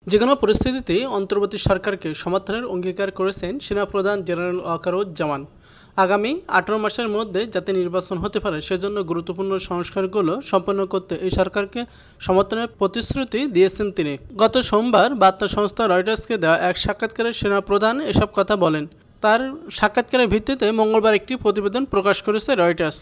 যেকোনো পরিস্থিতিতেই অন্তর্বর্তী সরকারকে সমর্থনের অঙ্গীকার করেছেন সেনাপ্রধান জেনারেল ওয়াকারুজ্জামান। আগামী 18 মাসের মধ্যে যাতে নির্বাচন হতে পারে সেজন্য গুরুত্বপূর্ণ সংস্কারগুলো সম্পন্ন করতে এই সরকারকে সমর্থনের প্রতিশ্রুতি দিয়েছেন তিনি। গত সোমবার বার্তা সংস্থা রয়টার্সকে দেওয়া এক সাক্ষাৎকারে সেনাপ্রধান এসব কথা বলেন। তার সাক্ষাৎকারের ভিত্তিতে মঙ্গলবার একটি প্রতিবেদন প্রকাশ করেছে রয়টার্স।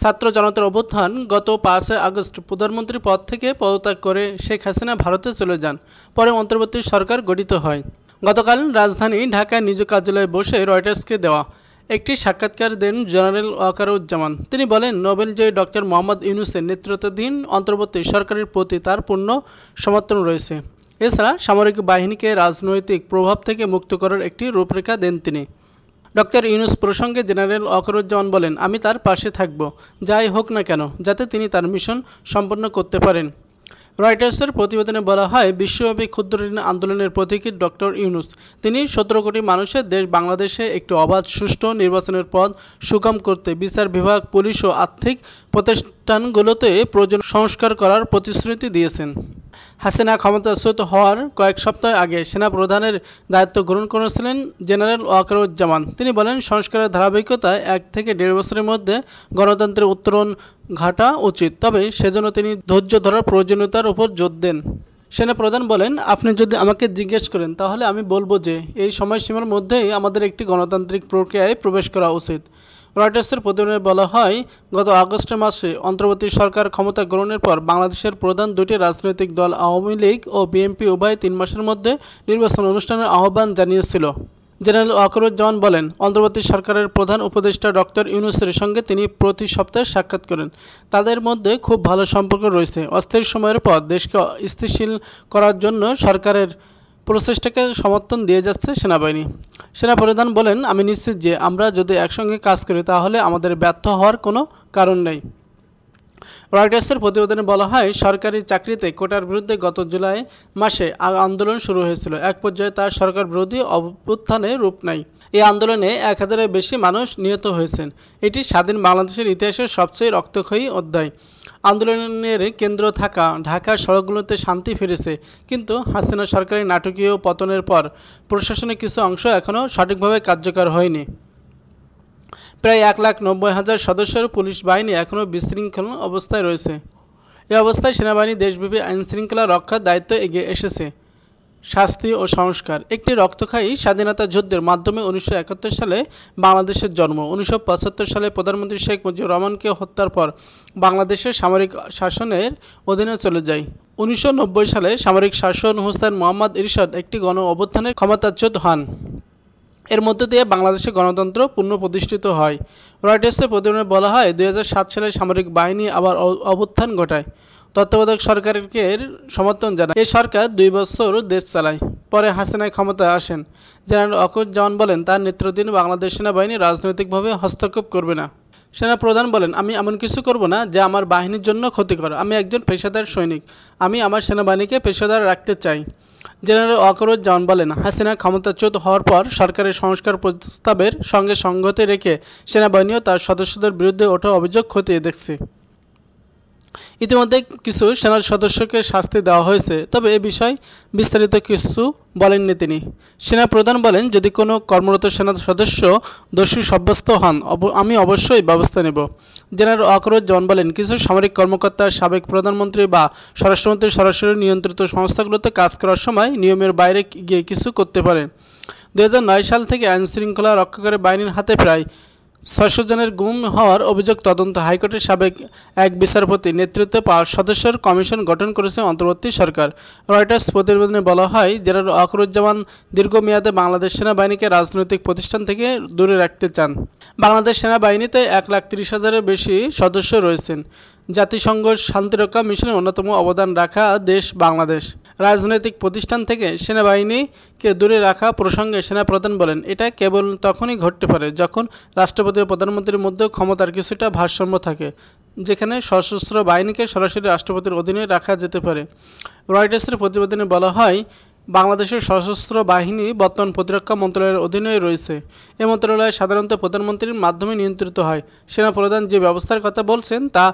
ছাত্র জনতার অভ্যুত্থান গত 5 আগস্ট প্রধানমন্ত্রী পদ থেকে পদত্যাগ করে শেখ হাসিনা ভারতে চলে যান। পরে অন্তর্বর্তী সরকার গঠিত হয়। গতকাল রাজধানী ঢাকায় নিজ কার্যালয়ে বসে রয়টার্সকে দেওয়া একটি সাক্ষাৎকার দেন জেনারেল ওয়াকারুজ্জামান। তিনি বলেন, নোবেলজয়ী ডক্টর মোহাম্মদ ইউনূসের নেতৃত্বাধীন অন্তর্বর্তী সরকারের প্রতি তার পূর্ণ সমর্থন রয়েছে। এছাড়া সামরিক বাহিনীকে রাজনৈতিক প্রভাব থেকে মুক্ত করার একটি রূপরেখা দেন তিনি। ডক্টর ইউনূস প্রসঙ্গে জেনারেল ওয়াকারুজ্জামান বলেন, আমি তার পাশে থাকব, যাই হোক না কেন, যাতে তিনি তার মিশন সম্পন্ন করতে পারেন। রয়টার্সের প্রতিবেদনে বলা হয়, বিশ্বব্যাপী ক্ষুদ্র ঋণ আন্দোলনের প্রতীকী ডক্টর ইউনূস। তিনি 17 কোটি মানুষের দেশ বাংলাদেশে একটি অবাধ সুষ্ঠু নির্বাচনের পথ সুগম করতে বিচার বিভাগ, পুলিশ ও আর্থিক প্রতিষ্ঠানগুলোতে প্রয়োজন সংস্কার করার প্রতিশ্রুতি দিয়েছেন। হাসিনা ক্ষমতাচ্যুত হওয়ার কয়েক সপ্তাহ আগে সেনাপ্রধানের দায়িত্ব গ্রহণ করেছিলেন জেনারেল ওয়াকারুজ্জামান। তিনি বলেন, সংস্কারের ধারাবাহিকতায় 1 থেকে 1.5 বছরের মধ্যে গণতন্ত্রের উত্তরণ ঘটা উচিত, তবে সেজন্য তিনি ধৈর্য ধরার প্রয়োজনীয়তার উপর জোর দেন। সেনাপ্রধান বলেন, আপনি যদি আমাকে জিজ্ঞেস করেন তাহলে আমি বলবো যে এই সময়সীমার মধ্যেই আমাদের একটি গণতান্ত্রিক প্রক্রিয়ায় প্রবেশ করা উচিত। রয়টার্সের প্রতিবেদনে বলা হয়, গত আগস্ট মাসে অন্তর্বর্তী সরকার ক্ষমতা গ্রহণের পর বাংলাদেশের প্রধান দুটি রাজনৈতিক দল আওয়ামী লীগ ও বিএনপি উভয় 3 মাসের মধ্যে নির্বাচন অনুষ্ঠানের আহ্বান জানিয়েছিল। জেনারেল ওয়াকারুজ্জামান বলেন, অন্তর্বর্তী সরকারের প্রধান উপদেষ্টা ডক্টর ইউনূসের সঙ্গে তিনি প্রতি সপ্তাহে সাক্ষাৎ করেন। তাদের মধ্যে খুব ভালো সম্পর্ক রয়েছে। অস্থির সময়ের পর দেশকে স্থিতিশীল করার জন্য সরকারের প্রচেষ্টাকে সমর্থন দিয়ে যাচ্ছে সেনাবাহিনী। সেনাপ্রধান বলেন, আমি নিশ্চিত যে আমরা যদি একসঙ্গে কাজ করি তাহলে আমাদের ব্যর্থ হওয়ার কোনো কারণ নেই। রয়টার্সের প্রতিবেদনে বলা হয়, সরকারি চাকরিতে কোটার বিরুদ্ধে গত জুলাই মাসে আন্দোলন শুরু হয়েছিল। এক পর্যায়ে তা সরকার বিরোধী অভ্যুত্থানে রূপ নেয়। এই আন্দোলনে 1000-এর বেশি মানুষ নিহত হয়েছেন। এটি স্বাধীন বাংলাদেশের ইতিহাসের সবচেয়ে রক্তক্ষয়ী অধ্যায়। আন্দোলনের কেন্দ্র থাকা ঢাকার সড়কগুলোতে শান্তি ফিরেছে, কিন্তু হাসিনা সরকারের নাটকীয় পতনের পর প্রশাসনের কিছু অংশ এখনও সঠিকভাবে কার্যকর হয়নি। প্রায় 1,90,000 সদস্যের পুলিশ বাহিনী এখনও বিশৃঙ্খল অবস্থায় রয়েছে। এই অবস্থায় সেনাবাহিনী দেশব্যাপী আইনশৃঙ্খলা রক্ষার দায়িত্বে এগিয়ে এসেছে। শাস্তি ও সংস্কার। একটি রক্তক্ষয়ী স্বাধীনতা যুদ্ধের মাধ্যমে 1971 সালে বাংলাদেশের জন্ম। 1975 সালে প্রধানমন্ত্রী শেখ মুজিবুর রহমানকে হত্যার পর বাংলাদেশের সামরিক শাসনের অধীনে চলে যায়। 1990 সালে সামরিক শাসন হুসেন মোহাম্মদ এরশাদ একটি গণ অভ্যুত্থানে ক্ষমতাচ্যুত হন। এর মধ্য দিয়ে বাংলাদেশে গণতন্ত্র পুনঃপ্রতিষ্ঠিত হয়। রয়টার্সের প্রতিবেদনে বলা হয়, 2007 সালে সামরিক বাহিনী আবার অভ্যুত্থান ঘটায়। তত্ত্বাবধায়ক সরকারকে সমর্থন জানায়। এই সরকার 2 বছর দেশ চালায়। পরে হাসিনা ক্ষমতায় আসেন। জেনারেল ওয়াকারুজ্জামান বলেন, তার নেতৃত্বাধীন বাংলাদেশ সেনাবাহিনী রাজনৈতিকভাবে হস্তক্ষেপ করবে না। সেনাপ্রধান বলেন, আমি এমন কিছু করব না যা আমার বাহিনীর জন্য ক্ষতিকর। আমি একজন পেশাদার সৈনিক। আমি আমার সেনাবাহিনীকে পেশাদার রাখতে চাই। জেনারেল ওয়াকারুজ্জামান বলেন, হাসিনা ক্ষমতাচ্যুত হওয়ার পর সরকারের সংস্কার প্রস্তাবের সঙ্গে সংগতি রেখে সেনাবাহিনীও তার সদস্যদের বিরুদ্ধে ওঠা অভিযোগ খতিয়ে দেখছে। ইতিমধ্যে কিছু সেনা সদস্যকে শাস্তি দেওয়া হয়েছে, তবে এ বিষয়ে বিস্তারিত কিছু বলেননি তিনি। সেনাপ্রধান বলেন, যদি কোনো কর্মরত সেনা সদস্য দোষী সাব্যস্ত হন আমি অবশ্যই ব্যবস্থা নেব। জেনারেল ওয়াকারুজ্জামান বলেন, কিছু সামরিক কর্মকর্তা সাবেক প্রধানমন্ত্রী বা স্বরাষ্ট্রমন্ত্রীর সরাসরি নিয়ন্ত্রিত সংস্থাগুলোতে কাজ করার সময় নিয়মের বাইরে গিয়ে কিছু করতে পারে। 2009 সাল থেকে আইনশৃঙ্খলা রক্ষাকারী বাহিনীর হাতে প্রায় 600 জনের গুম হওয়ার অভিযোগ তদন্ত হাইকোর্টের সাবেক এক বিচারপতি নেতৃত্বে 5 সদস্যের কমিশন গঠন করেছে অন্তর্বর্তী সরকার। রয়টার্স প্রতিবেদনে বলা হয়, জেনারেল ওয়াকারুজ্জামান দীর্ঘমেয়াদে বাংলাদেশ সেনাবাহিনীকে রাজনৈতিক প্রতিষ্ঠান থেকে দূরে রাখতে চান। বাংলাদেশ সেনাবাহিনীতে 1,30,000-এর বেশি সদস্য রয়েছেন। জাতিসংঘ শান্তিরক্ষা মিশনে অন্যতম অবদান রাখা দেশ বাংলাদেশ। রাজনৈতিক প্রতিষ্ঠান থেকে সেনাবাহিনীকে দূরে রাখা প্রসঙ্গে সেনাপ্রধান বলেন, এটা কেবল তখনই ঘটতে পারে যখন রাষ্ট্রপতি ও প্রধানমন্ত্রীর মধ্যে ক্ষমতার কিছুটা ভারসাম্য থাকে, যেখানে সশস্ত্র বাহিনীকে সরাসরি রাষ্ট্রপতির অধীনে রাখা যেতে পারে। রয়টার্সের প্রতিবেদনে বলা হয়, বাংলাদেশের সশস্ত্র বাহিনী বর্তমান প্রতিরক্ষা মন্ত্রণালয়ের অধীনে রয়েছে। এ মন্ত্রণালয় সাধারণত প্রধানমন্ত্রীর মাধ্যমে নিয়ন্ত্রিত হয়। সেনাপ্রধান যে ব্যবস্থার কথা বলছেন তা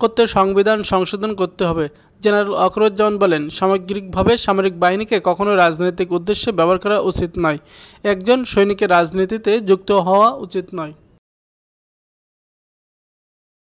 করতে সংবিধান সংশোধন করতে হবে। জেনারেল ওয়াকারুজ্জামান বলেন, সামগ্রিকভাবে সামরিক বাহিনীকে কখনো রাজনৈতিক উদ্দেশ্যে ব্যবহার করা উচিত নয়। একজন সৈনিকের রাজনীতিতে যুক্ত হওয়া উচিত নয়।